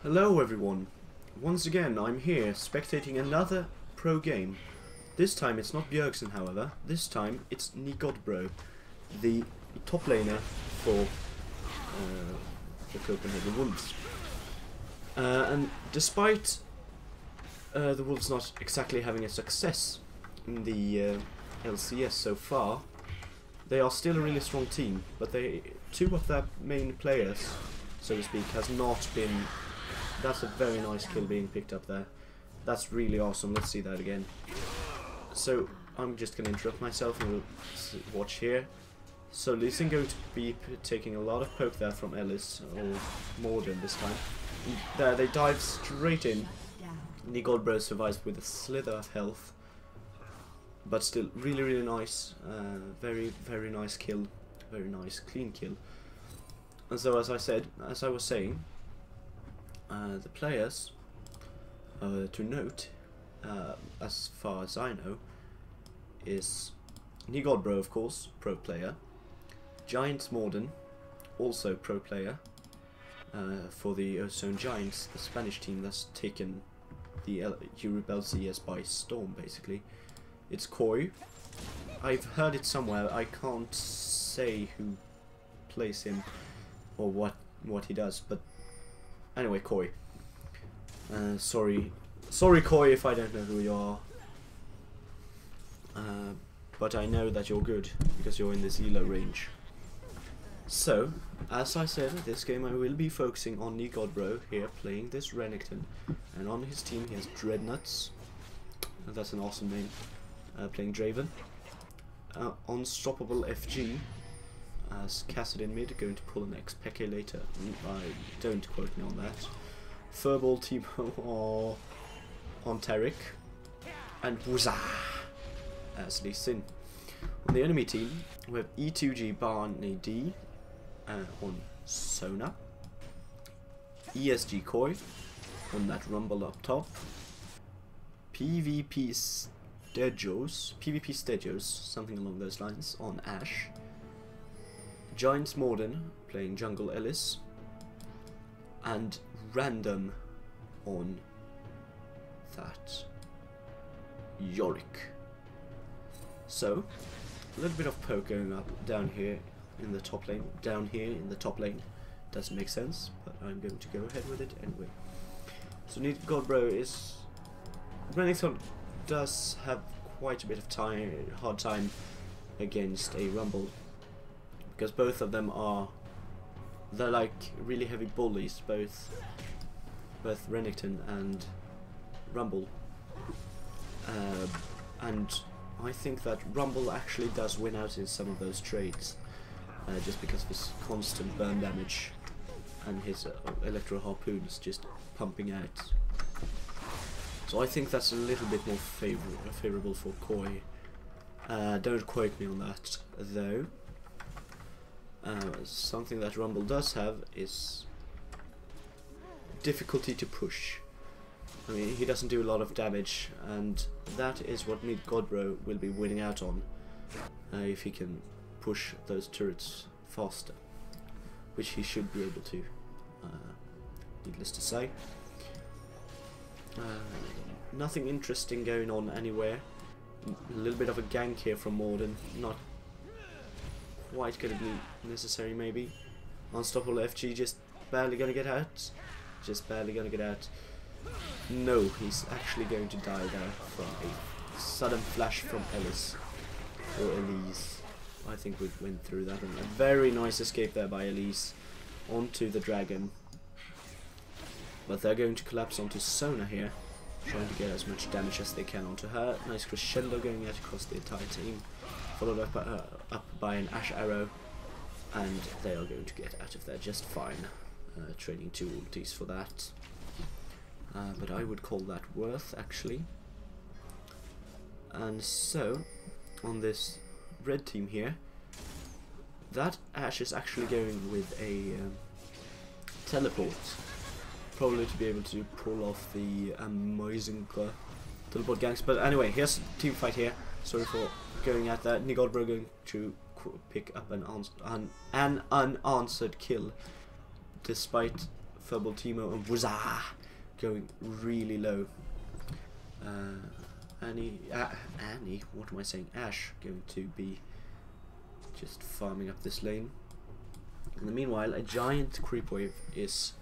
Hello everyone, once again I'm here spectating another pro game. This time it's not Bjergsen, however, this time it's NeeGodBro, the top laner for the Copenhagen Wolves. And despite the Wolves not exactly having a success in the LCS so far, they are still a really strong team, but two of their main players, so to speak, has not been. That's a very nice kill being picked up there. That's really awesome. Let's see that again. So I'm just going to interrupt myself and we'll watch here. So Lee Sin going to be taking a lot of poke there from Ellis, or Morden this time. There they dive straight in. NeeGodBro survives with a slither of health. But still really nice. Very nice kill. Very nice clean kill. And so as I was saying, the players to note, as far as I know, is NeeGodBro, of course, pro player. Giants Morden, also pro player, for the Ozone Giants, the Spanish team that's taken the Europe LCS by storm, basically. It's Koi. I've heard it somewhere. I can't say who plays him or what he does, but anyway, Koi. Sorry Koi if I don't know who you are. But I know that you're good because you're in this elo range. So, as I said, this game I will be focusing on NeeGodBro here playing this Renekton, and on his team he has Dreadnuts. That's an awesome name. Playing Draven. Unstoppable FG as Cassidy mid, going to pull an X-Peke later. Don't quote me on that. Furball Timo on Tarek. And Wuza as Lee Sin. On the enemy team, we have E2G Barney D on Sona. ESG Koi on that Rumble up top. PvP Stejos, something along those lines, on Ashe. Giants Morden playing Jungle Ellis, and Random on that Yorick. So, a little bit of poke going up down here in the top lane. Down here in the top lane doesn't make sense, but I'm going to go ahead with it anyway. So NeeGodBro is Renekton does have quite a bit of hard time against a Rumble, because both of them they're like really heavy bullies, both Renekton and Rumble, and I think that Rumble actually does win out in some of those trades, just because of his constant burn damage and his electro harpoons just pumping out. So I think that's a little bit more favorable for Koi. Don't quote me on that though. Something that Rumble does have is difficulty to push. I mean, he doesn't do a lot of damage, and that is what NeeGodBro will be winning out on if he can push those turrets faster, which he should be able to, needless to say. Nothing interesting going on anywhere. A little bit of a gank here from Morden, not quite going to be necessary maybe. Unstoppable FG just barely going to get out. Just barely going to get out. No, he's actually going to die there from a sudden flash from Ellis. Or Elise. I think we went through that one. A very nice escape there by Elise onto the dragon. But they're going to collapse onto Sona here, trying to get as much damage as they can onto her. Nice crescendo going out across the entire team, followed up by an Ashe arrow, and they are going to get out of there just fine. Training 2 ultis for that, but I would call that worth actually. And so, on this red team here, that Ashe is actually going with a teleport. Probably to be able to pull off the amazing teleport ganks. But anyway, here's a team fight here. Sorry for going at that. NeeGodBro going to pick up an unanswered kill, despite Furball Timo and Wuzah going really low. Annie, what am I saying? Ash going to be just farming up this lane. In the meanwhile, a giant creep wave is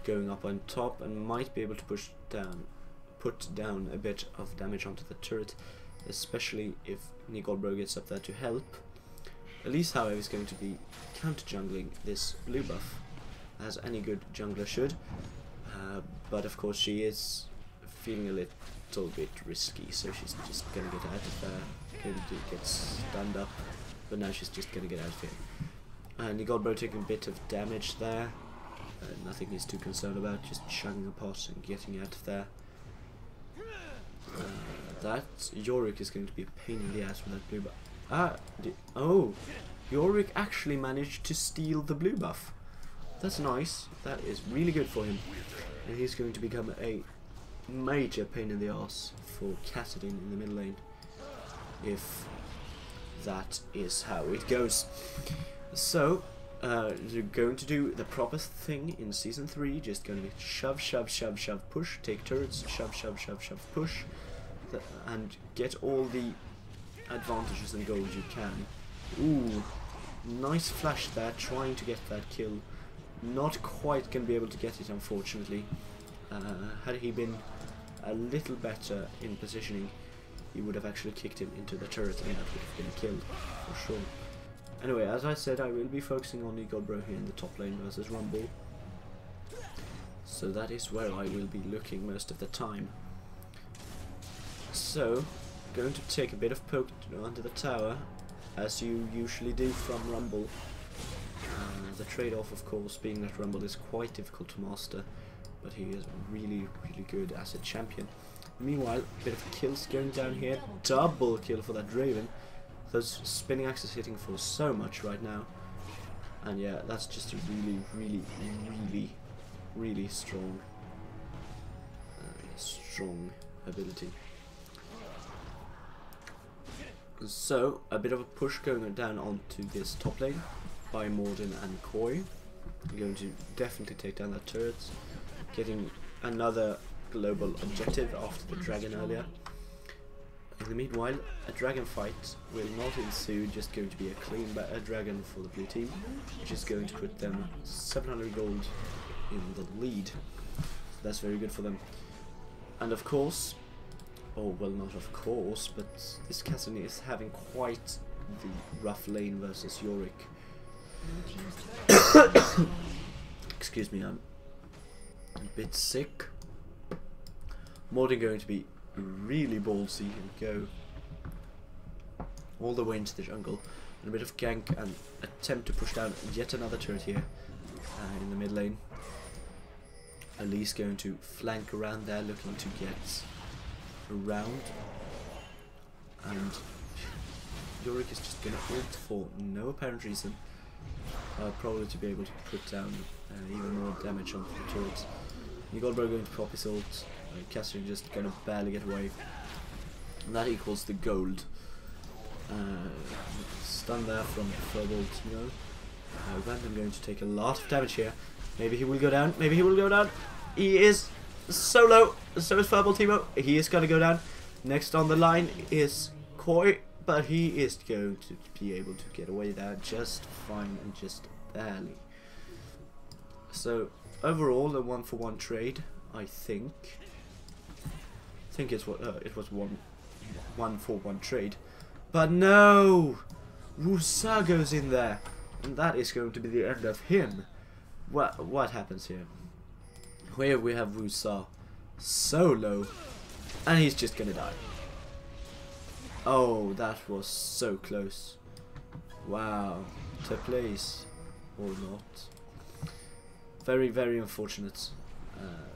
going up on top and might be able to put down a bit of damage onto the turret, especially if NeeGodBro gets up there to help. Elise, however, is going to be counter jungling this blue buff, as any good jungler should, but of course she is feeling a little bit risky, so she's just gonna get out of there, going to get stunned up, but now she's just gonna get out of here. NeeGodBro taking a bit of damage there, nothing he's too concerned about, just chugging apart and getting out of there. That Yorick is going to be a pain in the ass with that blue buff. Oh, Yorick actually managed to steal the blue buff. That's nice. That is really good for him. And he's going to become a major pain in the ass for Kassadin in the middle lane, if that is how it goes. So, you're going to do the proper thing in Season 3, just going to be shove, shove, shove, shove, push, take turrets, shove, shove, shove, shove, push, and get all the advantages and gold you can. Ooh, nice flash there, trying to get that kill. Not quite going to be able to get it, unfortunately. Had he been a little better in positioning, he would have actually kicked him into the turret and that would have been killed, for sure. Anyway, as I said, I will be focusing on NeeGodBro here in the top lane versus Rumble. So that is where I will be looking most of the time. So, going to take a bit of poke under the tower, as you usually do from Rumble. The trade-off, of course, being that Rumble is quite difficult to master, but he is really, really good as a champion. Meanwhile, a bit of kills going down here. Double kill for that Draven. Those spinning axes hitting for so much right now. And yeah, that's just a really, really, really, really strong ability. So, a bit of a push going down onto this top lane by Morden and Koi. We're going to definitely take down that turret, getting another global objective after the dragon earlier. In the meanwhile, a dragon fight will not ensue, just going to be a clean dragon for the blue team, which is going to put them 700 gold in the lead. So that's very good for them. And of course, oh well, not of course, but this Kassadin is having quite the rough lane versus Yorick. Excuse me, I'm a bit sick. Morden going to be really ballsy and go all the way into the jungle, and a bit of gank and attempt to push down yet another turret here in the mid lane. Elise going to flank around there, looking to get around, and Yorick is just going to ult for no apparent reason, probably to be able to put down even more damage onto the turrets. NeeGodBro going to pop his ult, Kassadin just going to barely get away, and that equals the gold. Stun there from Furball Timo. Random going to take a lot of damage here. Maybe he will go down, maybe he will go down. He is so low, so is Furball Timo. He is going to go down. Next on the line is Koi, but he is going to be able to get away there just fine and just barely. So overall, a 1-for-1 trade, I think. It was 1-for-1 trade, but no, Wuzah goes in there, and that is going to be the end of him. What happens here? Here we have Wuzah so low, and he's just gonna die. Oh, that was so close. Wow, to place or not. Very, very unfortunate.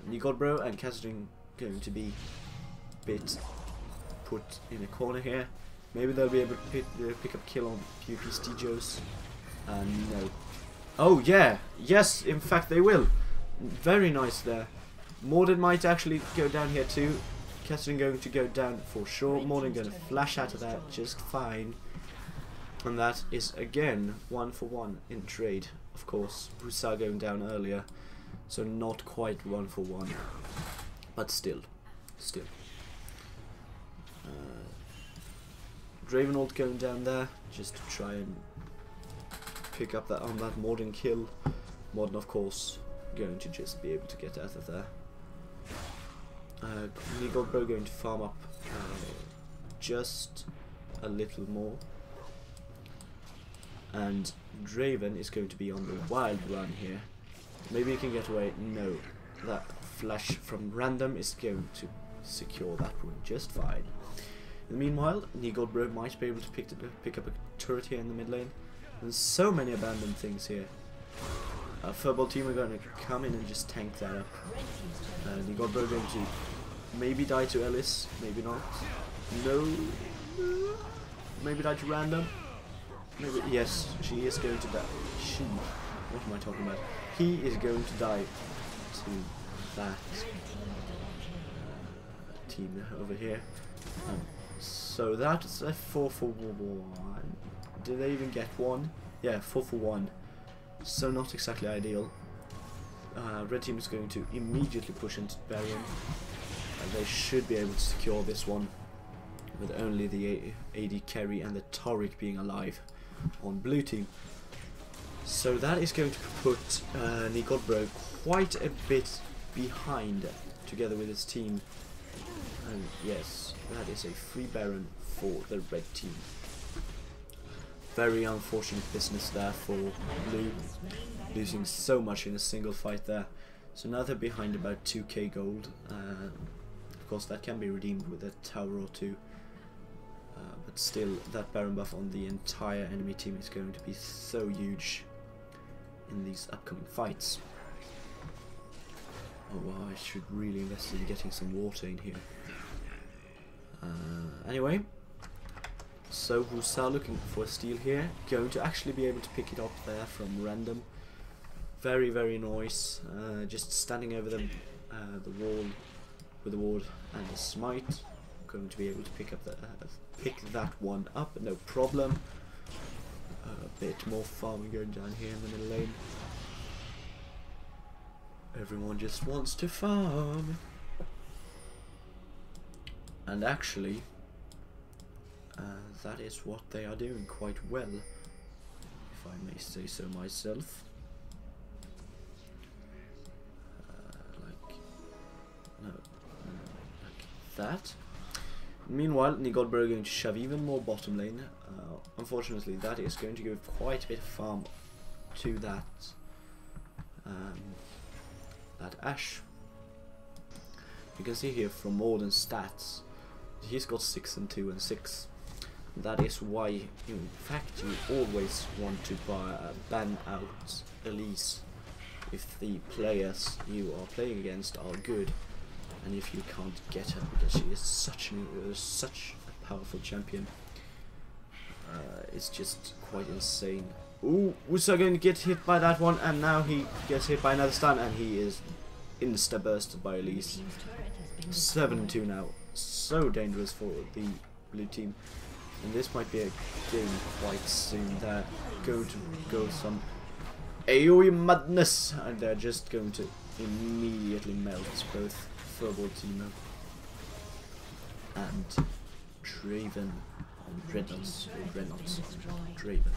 NeeGodBro and Kassadin going to be bit put in a corner here. Maybe they'll be able to pick up kill on PvP Stijos. No. Oh yeah, yes, in fact they will. Very nice there. Morden might actually go down here too. Kassadin going to go down for sure. Morden going to flash out of that just fine. And that is again 1-for-1 in trade. Of course, Wuzah going down earlier. So not quite 1-for-1, but still. Draven ult going down there just to try and pick up that on that Morden kill. Morden, of course, going to just be able to get out of there. NeeGodBro going to farm up just a little more, and Draven is going to be on the wild run here. Maybe he can get away. No, that flash from random is going to secure that one just fine. In the meanwhile, NeeGodBro might be able to pick up a turret here in the mid lane. There's so many abandoned things here. Our Furball team are going to come in and just tank that up. NeeGodBro going to maybe die to Ellis, maybe not. No. Maybe die to random. Maybe, yes, she is going to die. What am I talking about? He is going to die to that team over here. So that's a 4-for-1. Did they even get one? Yeah, 4-for-1. So not exactly ideal. Red team is going to immediately push into Baron. They should be able to secure this one with only the AD carry and the Taurik being alive on blue team. So that is going to put NeeGodBro quite a bit behind together with his team. And yes, that is a free Baron for the red team. Very unfortunate business there for blue, losing so much in a single fight there. So now they're behind about 2k gold. Of course that can be redeemed with a tower or two. But still, that Baron buff on the entire enemy team is going to be so huge in these upcoming fights. Oh wow, I should really invest in getting some water in here. Anyway, so Husar looking for a steal here, going to actually be able to pick it up there from random. Very, very nice. Just standing over the wall with the ward and the smite. Going to be able to pick that one up, no problem. A bit more farming going down here in the middle lane. Everyone just wants to farm. And actually, that is what they are doing quite well, if I may say so myself. Like that. Meanwhile, NeeGodBro going to shove even more bottom lane. Unfortunately, that is going to give quite a bit of farm to that Ashe. You can see here from Morden's stats, he's got 6 and 2 and 6. That is why, in fact, you always want to ban out Elise if the players you are playing against are good, and if you can't get her because she is such a powerful champion. It's just quite insane. Ooh, Usa going to get hit by that one, and now he gets hit by another stun, and he is insta-bursted by Elise. 7-2 now. So dangerous for the blue team. And this might be a game quite soon. They're going to go some AoE madness, and they're just going to immediately melt both Furball team and Draven and Dreadnoughts, Draven.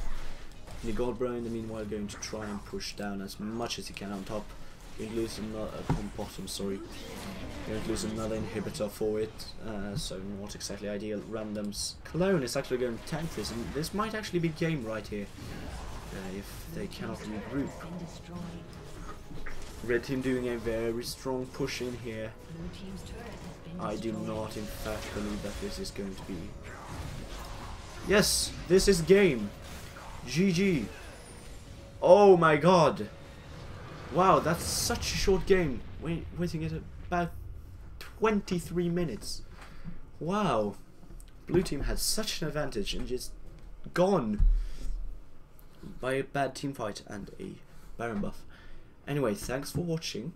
NeeGodBro in the meanwhile going to try and push down as much as he can on top. Going to lose another on bottom, sorry. Going to lose another inhibitor for it, so not exactly ideal. Random's clone is actually going to tank this, and this might actually be game right here if they cannot regroup. Red team doing a very strong push in here. I do not in fact believe that this is going to be... Yes, this is game. GG. Oh my god. Wow, that's such a short game. Waiting at about 23 minutes. Wow. Blue team had such an advantage and just gone by a bad team fight and a Baron buff. Anyway, thanks for watching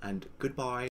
and goodbye.